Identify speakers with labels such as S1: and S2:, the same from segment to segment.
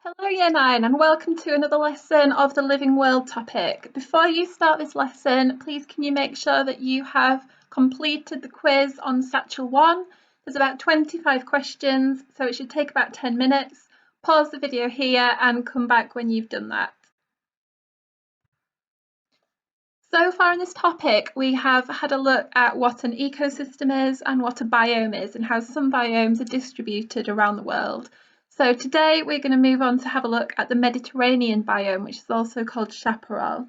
S1: Hello Year 9 and welcome to another lesson of the Living World topic. Before you start this lesson, please can you make sure that you have completed the quiz on Satchel 1. There's about 25 questions, so it should take about 10 minutes. Pause the video here and come back when you've done that. So far in this topic, we have had a look at what an ecosystem is and what a biome is and how some biomes are distributed around the world. So today we're going to move on to have a look at the Mediterranean biome, which is also called chaparral.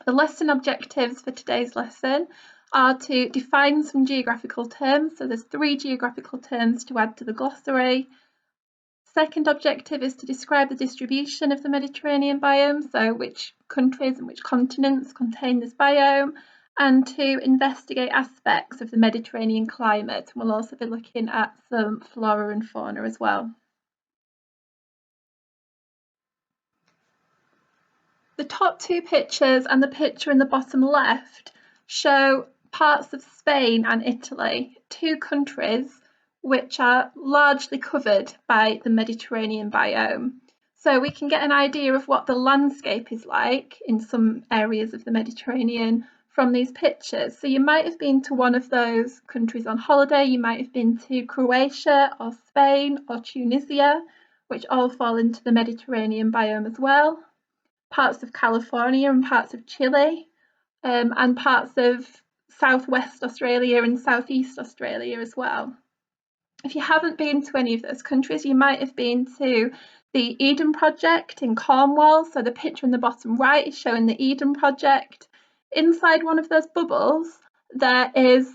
S1: The lesson objectives for today's lesson are to define some geographical terms. So there's 3 geographical terms to add to the glossary. Second objective is to describe the distribution of the Mediterranean biome, so which countries and which continents contain this biome, and to investigate aspects of the Mediterranean climate. We'll also be looking at some flora and fauna as well. The top 2 pictures and the picture in the bottom left show parts of Spain and Italy, 2 countries which are largely covered by the Mediterranean biome. So we can get an idea of what the landscape is like in some areas of the Mediterranean from these pictures. So you might have been to one of those countries on holiday, you might have been to Croatia or Spain or Tunisia, which all fall into the Mediterranean biome as well. Parts of California and parts of Chile, and parts of Southwest Australia and Southeast Australia as well. If you haven't been to any of those countries, you might have been to the Eden Project in Cornwall. So the picture in the bottom right is showing the Eden Project. Inside one of those bubbles, there is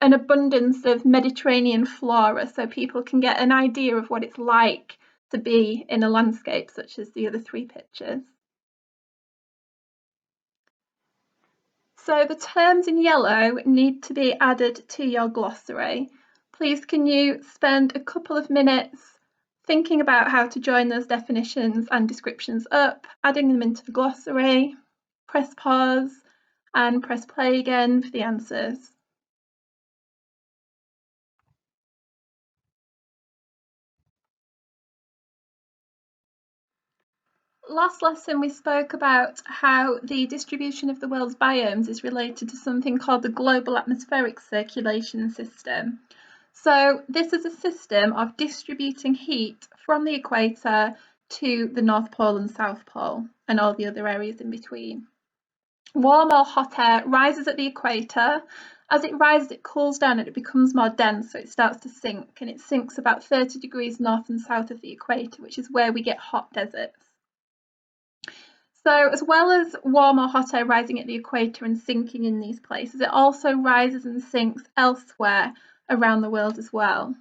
S1: an abundance of Mediterranean flora, so people can get an idea of what it's like to be in a landscape such as the other 3 pictures. So the terms in yellow need to be added to your glossary. Please can you spend a couple of minutes thinking about how to join those definitions and descriptions up, adding them into the glossary, press pause and press play again for the answers. Last lesson we spoke about how the distribution of the world's biomes is related to something called the global atmospheric circulation system. So this is a system of distributing heat from the equator to the North Pole and South Pole and all the other areas in between. Warm or hot air rises at the equator. As it rises, it cools down and it becomes more dense, so it starts to sink, and it sinks about 30 degrees north and south of the equator, which is where we get hot deserts. So as well as warm or hot air rising at the equator and sinking in these places, it also rises and sinks elsewhere around the world as well.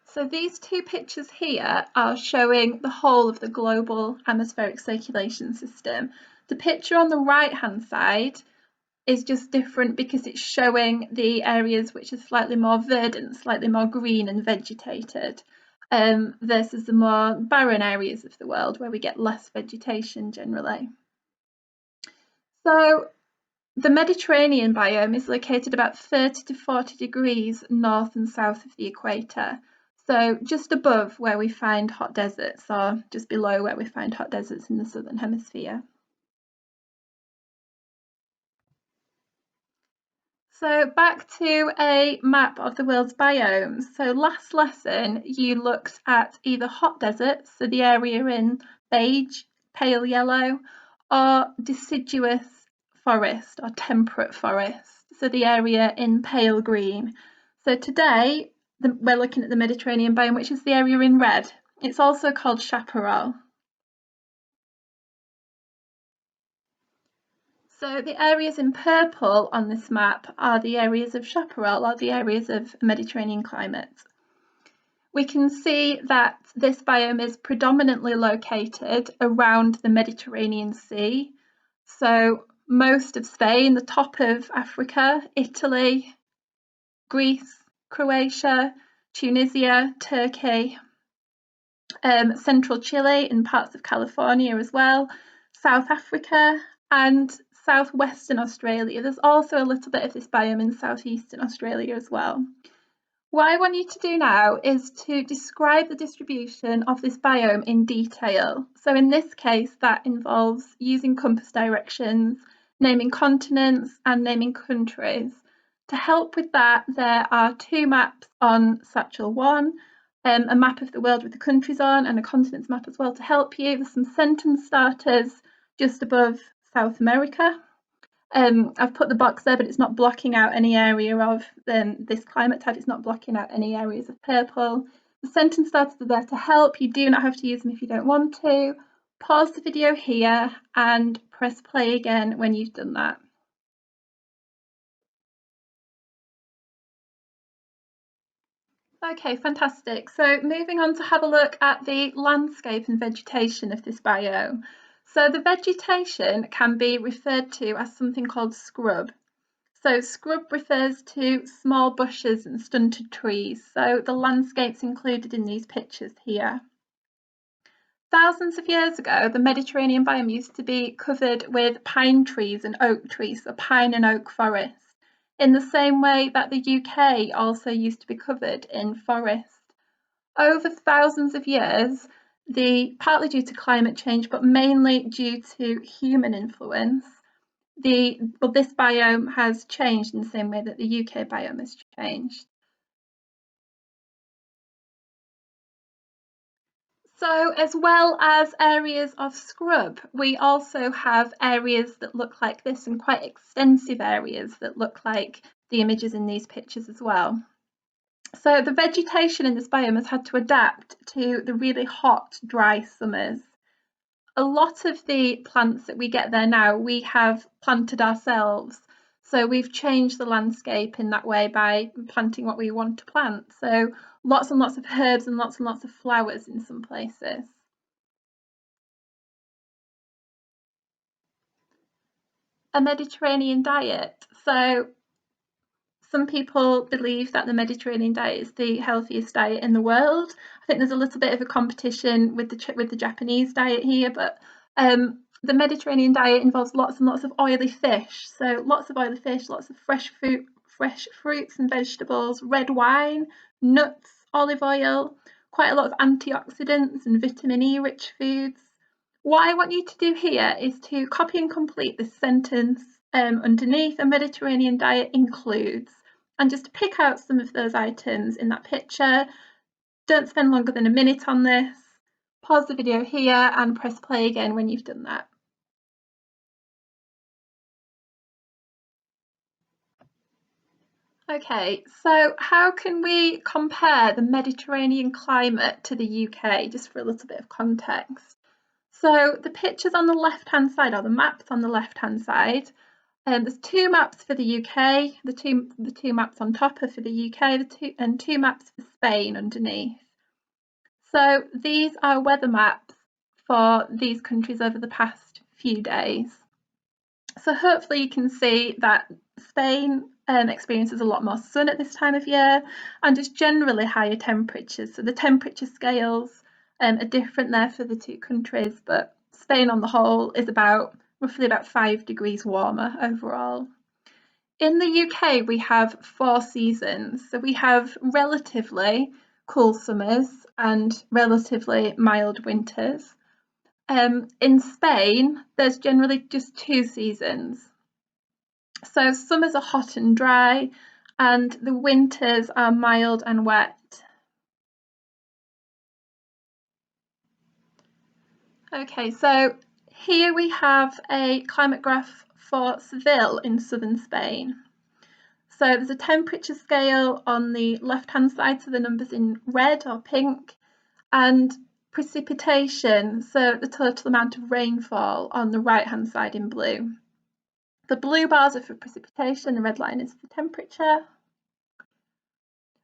S1: So these 2 pictures here are showing the whole of the global atmospheric circulation system. The picture on the right hand side is just different because it's showing the areas which are slightly more verdant, slightly more green and vegetated, versus the more barren areas of the world where we get less vegetation generally. So the Mediterranean biome is located about 30 to 40 degrees north and south of the equator. So just above where we find hot deserts, or just below where we find hot deserts in the southern hemisphere. So back to a map of the world's biomes. So last lesson you looked at either hot deserts, so the area in beige, pale yellow, or deciduous forest or temperate forest, so the area in pale green. So today we're looking at the Mediterranean biome, which is the area in red. It's also called chaparral. So the areas in purple on this map are the areas of chaparral, or the areas of Mediterranean climate. We can see that this biome is predominantly located around the Mediterranean Sea. So most of Spain, the top of Africa, Italy, Greece, Croatia, Tunisia, Turkey, central Chile and parts of California as well, South Africa and southwestern Australia. There's also a little bit of this biome in southeastern Australia as well. What I want you to do now is to describe the distribution of this biome in detail. So in this case, that involves using compass directions, naming continents and naming countries. To help with that, there are two maps on Satchel 1, a map of the world with the countries on and a continents map as well to help you. There's some sentence starters just above South America. I've put the box there, but it's not blocking out any area of this climate type. It's not blocking out any areas of purple. The sentence starters are there to help. You do not have to use them if you don't want to. Pause the video here and press play again when you've done that. Okay, fantastic. So moving on to have a look at the landscape and vegetation of this biome. So the vegetation can be referred to as something called scrub. So scrub refers to small bushes and stunted trees. So the landscapes included in these pictures here. Thousands of years ago, the Mediterranean biome used to be covered with pine trees and oak trees, so pine and oak forest, in the same way that the UK also used to be covered in forest. Over thousands of years, partly due to climate change, but mainly due to human influence, this biome has changed in the same way that the UK biome has changed. So as well as areas of scrub, we also have areas that look like this and quite extensive areas that look like the images in these pictures as well. So the vegetation in this biome has had to adapt to the really hot, dry summers. A lot of the plants that we get there now, we have planted ourselves. So we've changed the landscape in that way by planting what we want to plant. So lots and lots of herbs and lots of flowers in some places. A Mediterranean diet. So some people believe that the Mediterranean diet is the healthiest diet in the world. I think there's a little bit of a competition with the Japanese diet here, but the Mediterranean diet involves lots and lots of oily fish. So lots of oily fish, lots of fresh fruits and vegetables, red wine, nuts, olive oil, quite a lot of antioxidants and vitamin E rich foods. What I want you to do here is to copy and complete this sentence underneath. A Mediterranean diet includes, and just pick out some of those items in that picture. Don't spend longer than a minute on this. Pause the video here and press play again when you've done that. Okay, so how can we compare the Mediterranean climate to the UK, just for a little bit of context? So the pictures on the left-hand side, or the maps on the left-hand side, there's two maps for the UK, the two maps on top are for the UK, and two maps for Spain underneath. So these are weather maps for these countries over the past few days. So hopefully you can see that Spain experiences a lot more sun at this time of year and just generally higher temperatures. So the temperature scales are different there for the two countries, but Spain on the whole is roughly about 5 degrees warmer overall. In the UK, we have 4 seasons. So we have relatively cool summers and relatively mild winters. In Spain, there's generally just 2 seasons. So summers are hot and dry, and the winters are mild and wet. Okay, so here we have a climate graph for Seville in southern Spain. So there's a temperature scale on the left-hand side, so the numbers in red or pink, and precipitation, so the total amount of rainfall on the right-hand side in blue. The blue bars are for precipitation, the red line is for temperature.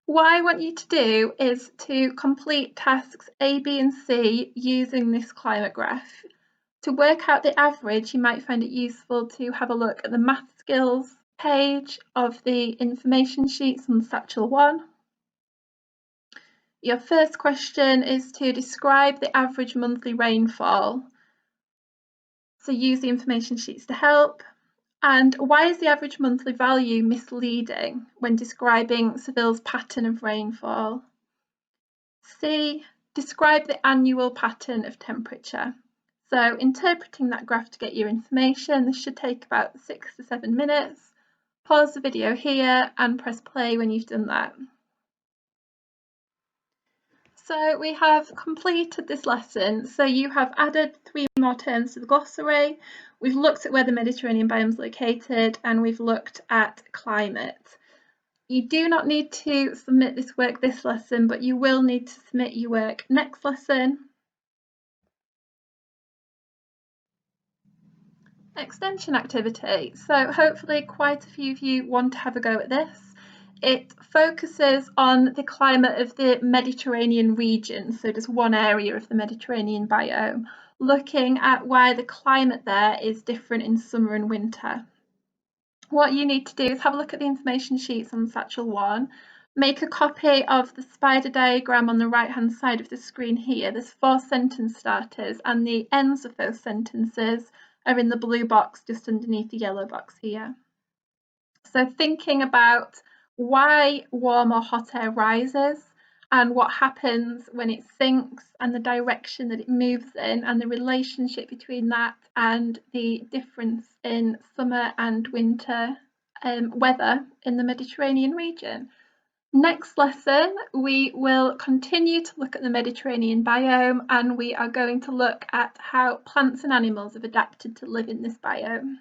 S1: What I want you to do is to complete tasks A, B and C using this climate graph. To work out the average, you might find it useful to have a look at the math skills page of the information sheets on Satchel 1. Your first question is to describe the average monthly rainfall. So use the information sheets to help. And why is the average monthly value misleading when describing Seville's pattern of rainfall? C. Describe the annual pattern of temperature. So interpreting that graph to get your information, this should take about 6 to 7 minutes. Pause the video here and press play when you've done that. So we have completed this lesson. So you have added 3 more terms to the glossary. We've looked at where the Mediterranean biome is located, and we've looked at climate. You do not need to submit this work this lesson, but you will need to submit your work next lesson. Extension activity. So hopefully quite a few of you want to have a go at this. It focuses on the climate of the Mediterranean region, so just one area of the Mediterranean biome, looking at why the climate there is different in summer and winter. What you need to do is have a look at the information sheets on Satchel 1, make a copy of the spider diagram on the right-hand side of the screen here. There's 4 sentence starters, and the ends of those sentences are in the blue box just underneath the yellow box here. So thinking about why warm or hot air rises and what happens when it sinks and the direction that it moves in and the relationship between that and the difference in summer and winter weather in the Mediterranean region. Next lesson, we will continue to look at the Mediterranean biome, and we are going to look at how plants and animals have adapted to live in this biome.